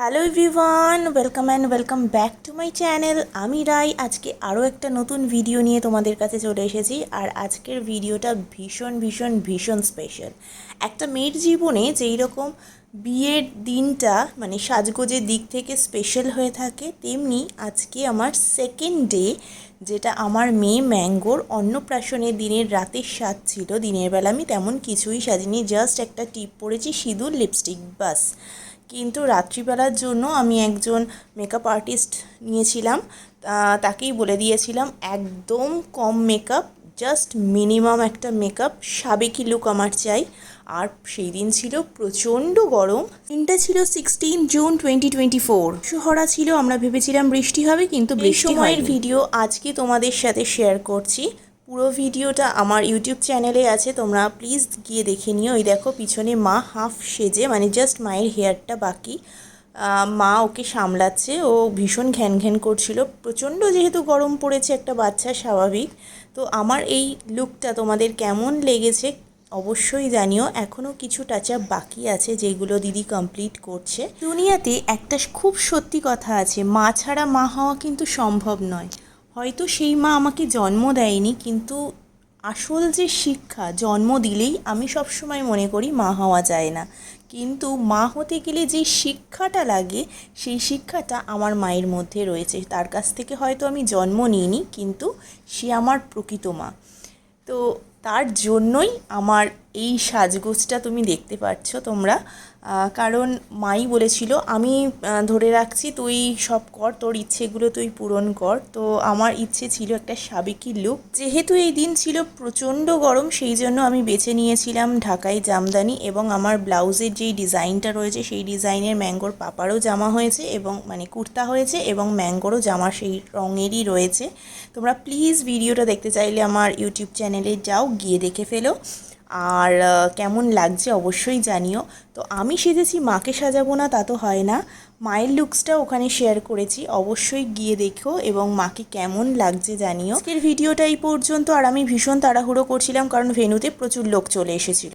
Hello everyone, welcome back to my channel. আমি রাই। আজকে আরও একটা নতুন ভিডিও নিয়ে তোমাদের কাছে চলে এসেছি। আর আজকের ভিডিওটা ভীষণ স্পেশাল। একটা মেয়ের জীবনে যেই রকম বিয়ের দিনটা মানে সাজগোজের দিক থেকে স্পেশাল হয়ে থাকে, তেমনি আজকে আমার সেকেন্ড ডে, যেটা আমার মেয়ে ম্যাঙ্গোর অন্নপ্রাশনের দিনের রাতের স্বাদ ছিল। দিনের বেলা আমি তেমন কিছুই সাজিনি, জাস্ট একটা টিপ পরেছি, সিঁদুর, লিপস্টিক, বাস। কিন্তু রাত্রিবেলার জন্য আমি একজন মেকআপ আর্টিস্ট নিয়েছিলাম। তাকেই বলে দিয়েছিলাম একদম কম মেকআপ, জাস্ট মিনিমাম একটা মেকআপ, সাবেকি লুক আমার চাই। আর সেই দিন ছিল প্রচণ্ড গরম। দিনটা ছিল 16 জুন 2024। শহরা ছিল, আমরা ভেবেছিলাম বৃষ্টি হবে, কিন্তু বৃষ্টি সময়ের ভিডিও আজকে তোমাদের সাথে শেয়ার করছি। পুরো ভিডিওটা আমার ইউটিউব চ্যানেলে আছে, তোমরা প্লিজ গিয়ে দেখে নিও। ওই দেখো পিছনে মা হাফ সেজে, মানে জাস্ট মায়ের হেয়ারটা বাকি, মা ওকে সামলাচ্ছে। ও ভীষণ ঘ্যান ঘ্যান করছিল, প্রচণ্ড যেহেতু গরম পড়েছে, একটা বাচ্চা স্বাভাবিক। তো আমার এই লুকটা তোমাদের কেমন লেগেছে অবশ্যই জানিও। এখনও কিছু টাচ আপ বাকি আছে, যেগুলো দিদি কমপ্লিট করছে। দুনিয়াতে একটা খুব সত্যি কথা আছে, মা ছাড়া মা হওয়া কিন্তু সম্ভব নয়। হয়তো সেই মা আমাকে জন্ম দেয়নি, কিন্তু আসল যে শিক্ষা জন্ম দিলেই, আমি সবসময় মনে করি মা হওয়া যায় না, কিন্তু মা হতে গেলে যে শিক্ষাটা লাগে, সেই শিক্ষাটা আমার মায়ের মধ্যে রয়েছে। তার কাছ থেকে হয়তো আমি জন্ম নিইনি, কিন্তু সে আমার প্রকৃত মা। তো তার জন্যই আমার এই সাজগোজটা তুমি দেখতে পাচ্ছ তোমরা। কারণ মাই বলেছিল, আমি ধরে রাখছি, তুই সব কর, তোর ইচ্ছেগুলো তুই পূরণ কর। তো আমার ইচ্ছে ছিল একটা সাবেকি লুক। যেহেতু এই দিন ছিল প্রচণ্ড গরম, সেই জন্য আমি বেছে নিয়েছিলাম ঢাকাই জামদানি, এবং আমার ব্লাউজের যেই ডিজাইনটা রয়েছে সেই ডিজাইনের ম্যাঙ্গোর পাপারও জামা হয়েছে, এবং মানে কুর্তা হয়েছে, এবং ম্যাঙ্গোরও জামা সেই রঙেরই রয়েছে। তোমরা প্লিজ ভিডিওটা দেখতে চাইলে আমার ইউটিউব চ্যানেলে যাও, গিয়ে দেখে ফেলো। আর কেমন লাগছে অবশ্যই জানিও। তো আমি সেজেছি, মাকে সাজাবো না তা তো হয় না। মায়ের লুকসটা ওখানে শেয়ার করেছি, অবশ্যই গিয়ে দেখো এবং মাকে কেমন লাগছে জানিও। আজকের ভিডিওটা এই পর্যন্ত। আর আমি ভীষণ তাড়াহুড়ো করছিলাম, কারণ ভেন্যুতে প্রচুর লোক চলে এসেছিল।